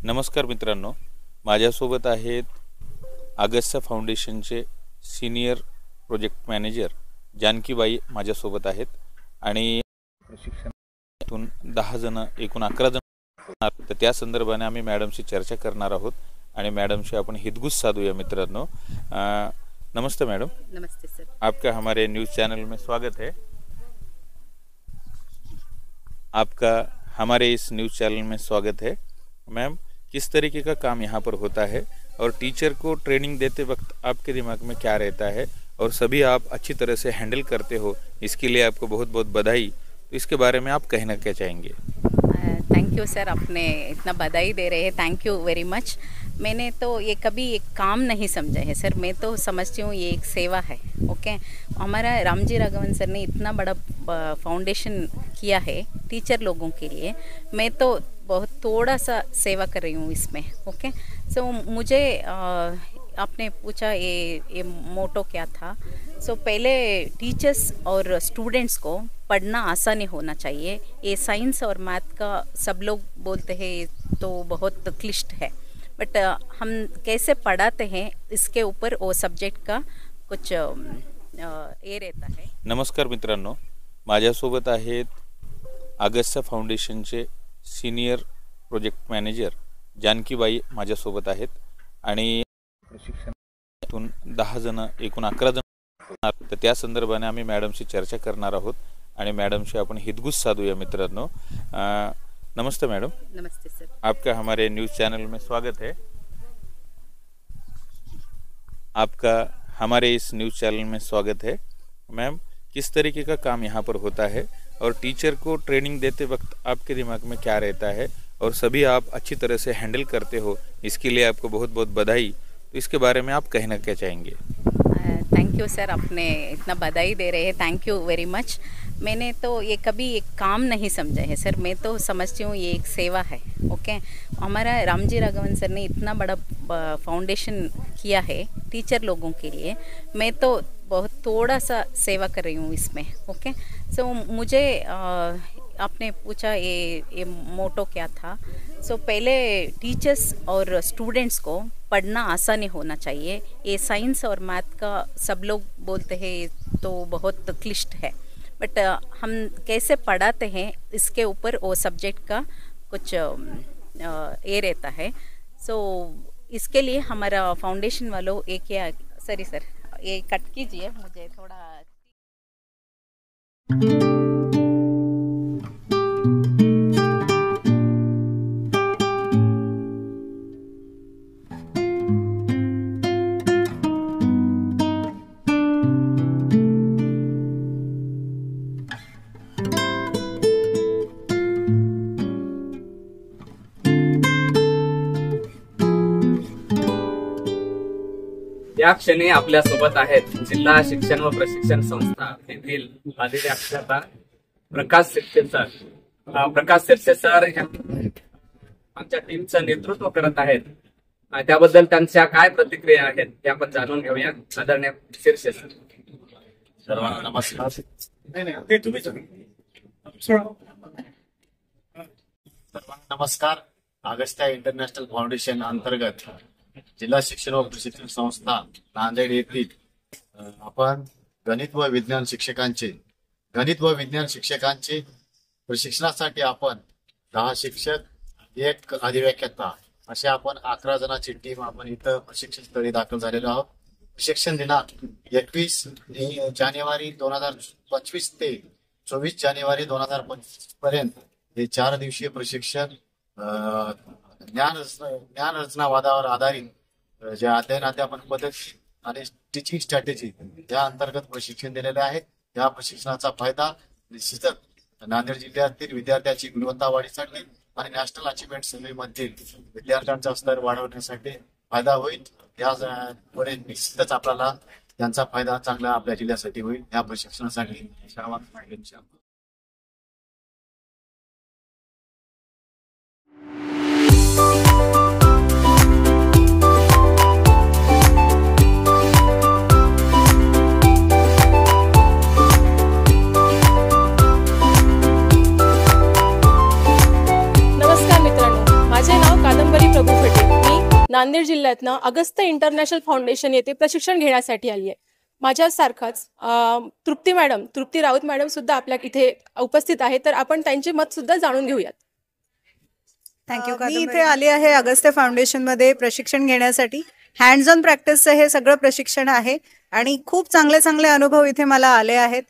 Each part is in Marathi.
नमस्कार मित्रांनो, माझ्यासोबत आहेत अगस्त्या फाउंडेशनचे सीनियर प्रोजेक्ट मॅनेजर जानकीबाई माझ्यासोबत आहेत आणि प्रशिक्षणातून 10 जण एकूण 11 जण, तर त्या संदर्भाने आम्ही मॅडमशी चर्चा करणार आहोत आणि मॅडमशी आपण हितगुज साधूया मित्रांनो। नमस्ते मैडम। नमस्ते सर। आपका हमारे न्यूज़ चैनल में स्वागत है। आपका हमारे इस न्यूज़ चैनल में स्वागत है। मैम, किस तरीके का काम यहाँ पर होता है और टीचर को ट्रेनिंग देते वक्त आपके दिमाग में क्या रहता है और सभी आप अच्छी तरह से हैंडल करते हो, इसके लिए आपको बहुत बहुत बधाई। तो इसके बारे में आप कहना क्या चाहेंगे? थैंक यू सर, आपने इतना बधाई दे रहे हैं, थैंक यू वेरी मच। मैंने तो ये कभी एक काम नहीं समझा है सर, मैं तो समझती हूँ ये एक सेवा है। ओके, हमारा रामजी राघवन सर ने इतना बड़ा फाउंडेशन किया है टीचर लोगों के लिए, मैं तो बहुत थोड़ा सा सेवा कर रही हूँ इसमें। ओके, सो मुझे आपने पूछा ये मोटो क्या था। सो पहले टीचर्स और स्टूडेंट्स को पढ़ना आसानी होना चाहिए। ये साइंस और मैथ का सब लोग बोलते हैं तो बहुत क्लिष्ट है, बट हम कैसे पढ़ाते हैं इसके ऊपर वो सब्जेक्ट का कुछ ये रहता है। नमस्कार मित्रांनो, माझ्यासोबत आहेत अगस्त्या फाउंडेशनचे सीनियर प्रोजेक्ट मॅनेजर जानकीबाई माझ्यासोबत आहेत आणि प्रशिक्षणातून 10 जण एकूण 11 जण, तर त्या संदर्भाने आम्ही मॅडमशी चर्चा करणार आहोत आणि मॅडमशी आपण हितगुज साधूया मित्रांनो। नमस्ते मैडम। नमस्ते सर। आपका हमारे न्यूज़ चैनल में स्वागत है। आपका हमारे इस न्यूज़ चैनल में स्वागत है। मैम, किस तरीके का काम यहाँ पर होता है और टीचर को ट्रेनिंग देते वक्त आपके दिमाग में क्या रहता है और सभी आप अच्छी तरह से हैंडल करते हो, इसके लिए आपको बहुत बहुत बधाई। तो इसके बारे में आप कहना क्या चाहेंगे? थैंक यू सर, आपने इतना बधाई दे रहे हैं, थैंक यू वेरी मच। मैंने तो ये कभी एक काम नहीं समझा है सर, मैं तो समझती हूँ ये एक सेवा है। ओके, हमारा रामजी राघवन सर ने इतना बड़ा फाउंडेशन किया है टीचर लोगों के लिए, मैं तो बहुत थोड़ा सा सेवा कर रही हूँ इसमें। ओके, सो मुझे आपने पूछा ये मोटो क्या था। सो पहले टीचर्स और स्टूडेंट्स को पढ़ना आसानी होना चाहिए। ये साइंस और मैथ का सब लोग बोलते हैं तो बहुत क्लिष्ट है, बट हम कैसे पढ़ाते हैं इसके ऊपर वो सब्जेक्ट का कुछ ये रहता है। सो इसके लिए हमारा फाउंडेशन वालों एक क्या सॉरी सर, ये कट कीजिए मुझे थोड़ा। या क्षणी आपल्या सोबत आहेत जिल्हा शिक्षण व प्रशिक्षण संस्था येथील अधिव्याख्याता प्रकाश शिर्के सर। प्रकाश शिर्के सर आमच्या टीमचं नेतृत्व करत आहेत, त्याबद्दल त्यांच्या काय प्रतिक्रिया आहेत ते आपण जाणून घेऊया। आदरणीय शिर्के सर। सर्वांना नमस्कार। सर्वांना नमस्कार। अगस्त्या इंटरनॅशनल फाउंडेशन अंतर्गत जिल्हा शिक्षण व प्रशिक्षण संस्था नांदेड येथील आपण गणित व विज्ञान शिक्षकांचे प्रशिक्षणासाठी आपण 10 शिक्षक, 1 अधिव्याख्याता असे आपण 11 जणांची टीम आपण इथं प्रशिक्षण स्थळी दाखल झालेलो आहोत। प्रशिक्षण दिनांक 21 जानेवारी 2025 ते 24 जानेवारी 2025 पर्यंत हे 4 दिवसीय प्रशिक्षण ज्ञान रचनावादावर आधारित जे अध्ययन अध्यापन पद्धती आणि टीचिंग स्ट्रॅटेजी या अंतर्गत प्रशिक्षण दिलेले आहे। या प्रशिक्षणाचा फायदा निश्चितच नांदेड जिल्ह्यातील विद्यार्थ्यांची गुणवत्ता वाढीसाठी आणि नॅशनल अचिव्हमेंट सर्व्हे मधील विद्यार्थ्यांचा स्तर वाढवण्यासाठी फायदा होईल। यामुळे निश्चितच आपल्याला त्यांचा फायदा चांगला आपल्या जिल्ह्यासाठी होईल। या प्रशिक्षणासाठी सर्वांना माझे नाव कादंबरी नांदेड जिल्ह्यातनं अगस्त इंटरनॅशनल फाउंडेशन येथे प्रशिक्षण घेण्यासाठी आली आहे. माझ्यासारखाच तृप्ती राऊत मॅडम सुद्धा आपल्या इथे उपस्थित आहे, तर आपण त्यांचे मत सुद्धा जाणून घेऊयात. थँक्यू. मी इथे आली आहे अगस्त्य फाउंडेशनमध्ये प्रशिक्षण घेण्यासाठी. हँड्स ऑन प्रॅक्टिसचं हे सगळं प्रशिक्षण आहे आणि खूप चांगले चांगले अनुभव इथे मला आले आहेत,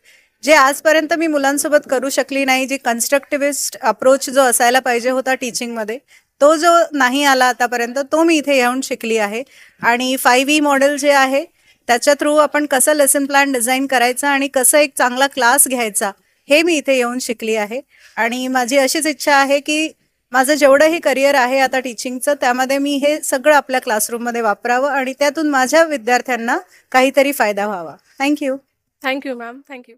जे आजपर्यंत मी मुलांसोबत करू शकली नाही. जी कन्स्ट्रक्टिव्हिस्ट अप्रोच जो असायला पाहिजे होता टीचिंगमध्ये, तो जो नाही आला आतापर्यंत, तो मी इथे येऊन शिकली आहे. आणि 5E मॉडेल जे आहे त्याच्या थ्रू आपण कसं लेसन प्लॅन डिझाईन करायचा आणि कसं एक चांगला क्लास घ्यायचा, हे मी इथे येऊन शिकली आहे. आणि माझी अशीच इच्छा आहे की माझं जेवढंही करिअर आहे आता टीचिंगचं, त्यामध्ये मी हे सगळं आपल्या क्लासरूममध्ये वापरावं आणि त्यातून माझ्या विद्यार्थ्यांना काहीतरी फायदा व्हावा. थँक्यू. Thank you ma'am. थँक्यू.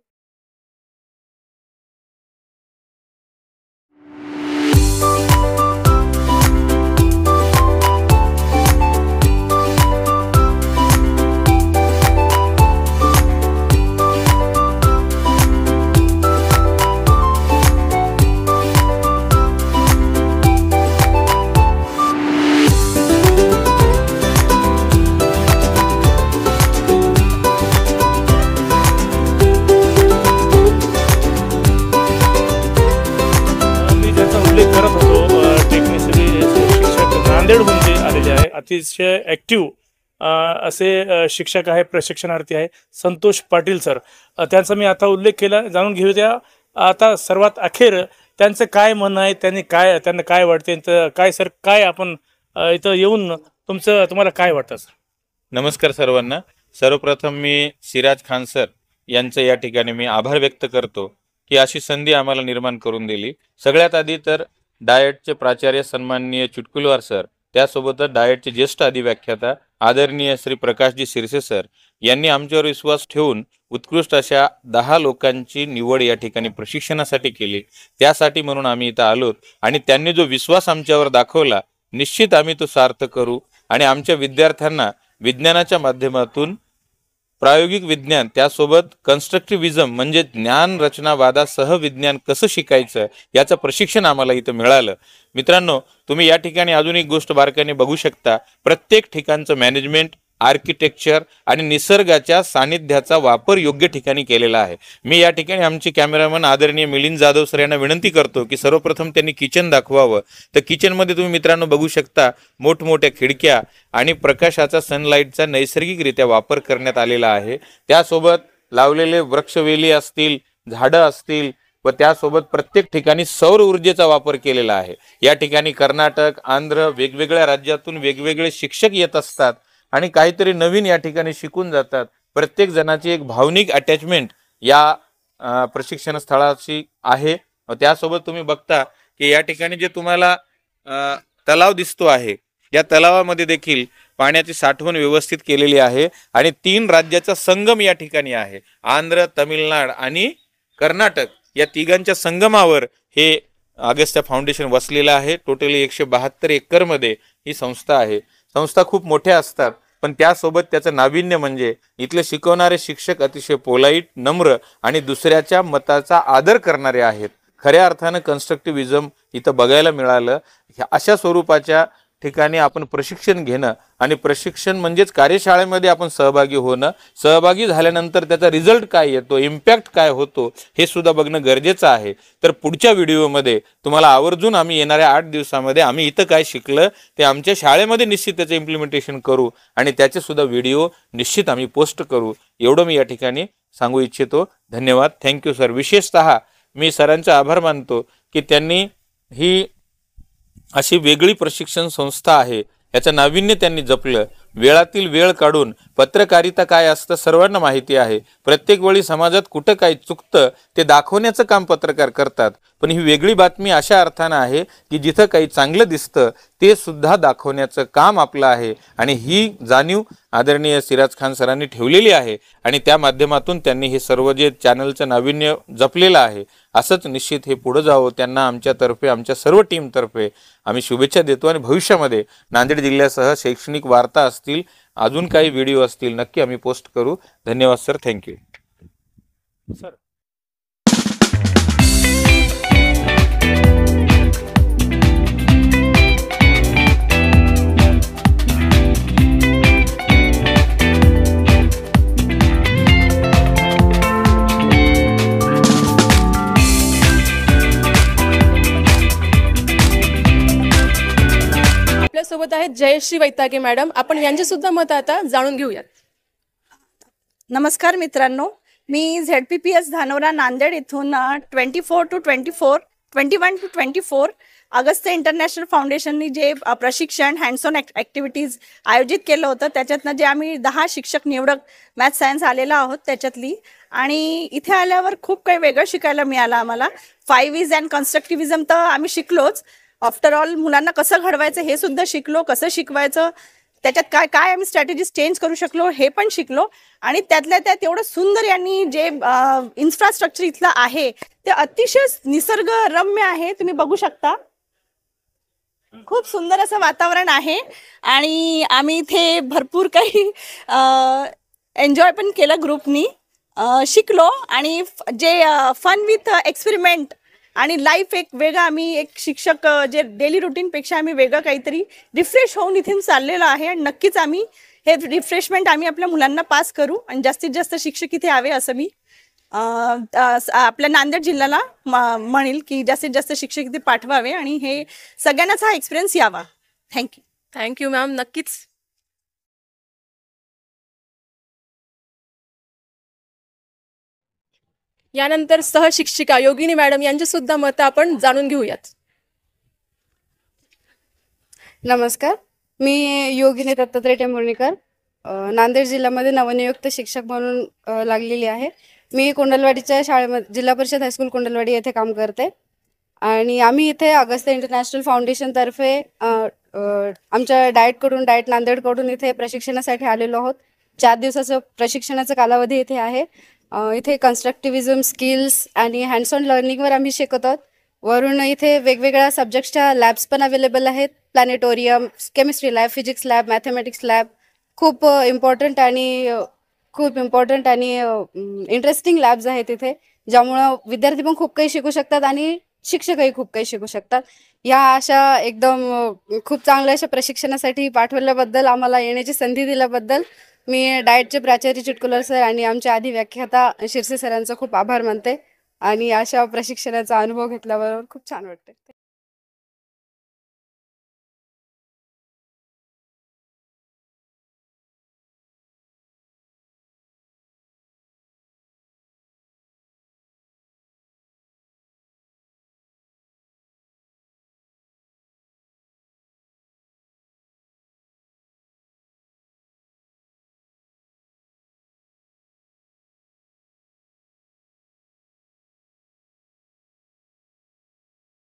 नांदेडहून जे आलेले आहे, अतिशय ॲक्टिव्ह असे शिक्षक आहे, प्रशिक्षणार्थी आहे संतोष पाटील सर. त्यांचा मी आता उल्लेख केला, जाणून घेऊया आता सर्वात अखेर त्यांचं काय म्हणणं आहे, त्यांना काय वाटते, काय सर, काय आपण इथं येऊन तुम्हाला काय वाटतं सर? नमस्कार सर्वांना. सर्वप्रथम मी सिराज खान सर यांचं या ठिकाणी मी आभार व्यक्त करतो की अशी संधी आम्हाला निर्माण करून दिली. सगळ्यात आधी तर डाएटचे प्राचार्य सन्माननीय चुटकुलवार सर, त्यासोबतच डाएटचे ज्येष्ठ अधिव्याख्याता आदरणीय श्री प्रकाशजी शिरसे सर यांनी आमच्यावर विश्वास ठेवून उत्कृष्ट अशा 10 लोकांची निवड या ठिकाणी प्रशिक्षणासाठी केली. त्यासाठी म्हणून आम्ही इथं आलोत आणि त्यांनी जो विश्वास आमच्यावर दाखवला, निश्चित आम्ही तो सार्थ करू आणि आमच्या विद्यार्थ्यांना विज्ञानाच्या माध्यमातून प्रायोगिक विज्ञान, त्यासोबत कन्स्ट्रक्टिव्हिजम म्हणजे ज्ञान रचनावादासह विज्ञान कसं शिकायचं याचं प्रशिक्षण आम्हाला इथं मिळालं. मित्रांनो, तुम्ही या ठिकाणी अजून एक गोष्ट बारकाईने बघू शकता. प्रत्येक ठिकाणचं मॅनेजमेंट, आर्किटेक्चर आणि निसर्गाच्या सानिध्याचा वापर योग्य ठिकाणी केलेला आहे. मी या ठिकाणी आमचे कॅमेरामन आदरणीय मिलिंद जाधव सर यांना विनंती करतो की सर्वप्रथम त्यांनी किचन दाखवावं. तर किचनमध्ये तुम्ही मित्रांनो बघू शकता, मोठमोठ्या खिडक्या आणि प्रकाशाचा, सनलाईटचा नैसर्गिकरित्या वापर करण्यात आलेला आहे. त्यासोबत लावलेले वृक्षवेली असतील, झाडं असतील व त्यासोबत प्रत्येक ठिकाणी सौर ऊर्जेचा वापर केलेला आहे. या ठिकाणी कर्नाटक, आंध्र, वेगवेगळ्या राज्यातून वेगवेगळे शिक्षक येत असतात आणि काहीतरी नवीन या ठिकाणी शिकून जातात. प्रत्येक जणाची एक भावनिक अटॅचमेंट या प्रशिक्षण स्थळाशी आहे. त्यासोबत तुम्ही बघता की या ठिकाणी जे तुम्हाला तलाव दिसतो आहे, या तलावामध्ये देखील पाण्याची साठवण व्यवस्थित केलेली आहे आणि 3 राज्याचा संगम या ठिकाणी आहे. आंध्र, तमिळनाड आणि कर्नाटक या तिघांच्या संगमावर हे अगस्त्य फाउंडेशन वसलेलं आहे. टोटली 172 एकरमध्ये ही संस्था आहे. संस्था खूप मोठ्या असतात, पण त्यासोबत त्याचं नाविन्य म्हणजे इथले शिकवणारे शिक्षक अतिशय पोलाईट, नम्र आणि दुसऱ्याच्या मताचा आदर करणारे आहेत. खऱ्या अर्थानं कन्स्ट्रक्टिव्हिजम इथं बघायला मिळालं. अशा स्वरूपाच्या ठिकाणी आपण प्रशिक्षण घेणं आणि प्रशिक्षण म्हणजेच कार्यशाळेमध्ये आपण सहभागी होणं, सहभागी झाल्यानंतर त्याचा रिझल्ट काय येतो, इम्पॅक्ट काय होतो हे सुद्धा बघणं गरजेचं आहे. तर पुढच्या व्हिडिओमध्ये तुम्हाला आवर्जून आम्ही येणाऱ्या 8 दिवसामध्ये आम्ही इथं काय शिकलं ते आमच्या शाळेमध्ये निश्चित त्याचं इम्प्लिमेंटेशन करू आणि त्याचे सुद्धा व्हिडिओ निश्चित आम्ही पोस्ट करू. एवढं मी या ठिकाणी सांगू इच्छितो. धन्यवाद. Thank you sir. विशेषतः मी सरांचे आभार मानतो की त्यांनी ही अशी वेगळी प्रशिक्षण संस्था आहे, याचं नाविन्य त्यांनी जपलं. वेळातील वेळ काढून, पत्रकारिता काय असतं सर्वांना माहिती आहे. प्रत्येक वेळी समाजात कुठं काय चुकतं ते दाखवण्याचं काम पत्रकार करतात, पण ही वेगळी बातमी अशा अर्थानं आहे की जिथं काही चांगलं दिसतं ते सुद्धा दाखवण्याचं काम आपलं आहे आणि ही जाणीव आदरणीय सिराज खान सरांनी ठेवलेली आहे आणि त्या माध्यमातून त्यांनी हे सर्व जे चॅनलचं नाविन्य जपलेलं आहे, असंच निश्चित हे पुढे जावं. त्यांना आमच्यातर्फे, आमच्या सर्व टीमतर्फे आम्ही शुभेच्छा देतो आणि भविष्यामध्ये नांदेड जिल्ह्यासह शैक्षणिक वार्ता असतील, अजून काही व्हिडिओ असतील, नक्की आम्ही पोस्ट करू. धन्यवाद सर. Thank you sir. माझ्यासोबत आहेत जयश्री वैतागे मॅडम. आपण यांचे सुद्धा मत आता जाणून घेऊयात. नमस्कार मित्रांनो, मी ZPPS धानोरा नांदेड इथून 21 to 24 अगस्त इंटरनॅशनल फाउंडेशननी जे प्रशिक्षण हँड्स ऑन ॲक्टिव्हिटीज आयोजित केलं होतं त्याच्यातनं जे आम्ही 10 शिक्षक निवडक मॅथ सायन्स आलेलो आहोत त्याच्यातली. आणि इथे आल्यावर खूप काही वेगळं शिकायला मिळालं आम्हाला. 5 E's अँड कन्स्ट्रक्टिव्हिजम तर आम्ही शिकलोच. आफ्टर ऑल मुलांना कसं घडवायचं हे सुद्धा शिकलो, कसं शिकवायचं, त्याच्यात काय काय आम्ही स्ट्रॅटेजीज चेंज करू शकलो हे पण शिकलो. आणि त्यातल्या त्यात एवढं सुंदर यांनी जे इन्फ्रास्ट्रक्चर इथलं आहे ते अतिशय निसर्गरम्य आहे. तुम्ही बघू शकता, खूप सुंदर असं वातावरण आहे. आणि आम्ही इथे भरपूर काही एन्जॉय पण केलं ग्रुपनी, शिकलो. आणि जे फन विथ एक्सपेरिमेंट आणि लाईफ एक वेगळं आम्ही एक शिक्षक जे डेली रुटीनपेक्षा आम्ही वेगळं काहीतरी रिफ्रेश होऊन इथून चाललेलो आहे. आणि नक्कीच आम्ही हे रिफ्रेशमेंट आम्ही आपल्या मुलांना पास करू आणि जास्तीत जास्त शिक्षक इथे यावे असं मी आपल्या नांदेड जिल्ह्याला म्हणेल की जास्तीत जास्त शिक्षक इथे पाठवावे आणि हे सगळ्यांनाच हा एक्सपिरियन्स यावा. Thank you ma'am. नक्कीच. यानंतर सहशिक्षिका योगिनी मॅडम यांचे सुद्धा मत आपण जाणून घेऊयात. नमस्कार, मी योगिनी दत्तात्रय टेंभुर्णीकर, नांदेड जिल्ह्यामध्ये नवनियुक्त शिक्षक म्हणून लागलेली आहे. मी कुंडलवाडीच्या शाळेमध्ये जिल्हा परिषद हायस्कूल कुंडलवाडी येथे काम करते. आणि आम्ही इथे अगस्त इंटरनॅशनल फाउंडेशनतर्फे आमच्या डाएट नांदेडकडून इथे प्रशिक्षणासाठी आलेलो आहोत. 4 दिवसाचं प्रशिक्षणाचा कालावधी इथे आहे. इथे कन्स्ट्रक्टिव्हिजम स्किल्स आणि हँड्स ऑन लर्निंगवर आम्ही शिकत आहोत. वरून इथे वेगवेगळ्या सब्जेक्ट्सच्या लॅब्स पण अवेलेबल आहेत. Planetarium, chemistry lab, physics lab, mathematics lab. खूप इम्पॉर्टंट आणि इंटरेस्टिंग लॅब्स आहेत इथे, ज्यामुळं विद्यार्थी पण खूप काही शिकू शकतात आणि शिक्षकही खूप काही शिकू शकतात. या अशा एकदम खूप चांगल्या अशा प्रशिक्षणासाठी पाठवल्याबद्दल, आम्हाला येण्याची संधी दिल्याबद्दल मी डाएटचे प्राचार्य चिटकुलर सर आणि आमच्या आधी व्याख्याता शिरसे सरांचा खूप आभार मानते. आणि अशा प्रशिक्षणाचा अनुभव घेतल्याबरोबर खूप छान वाटते.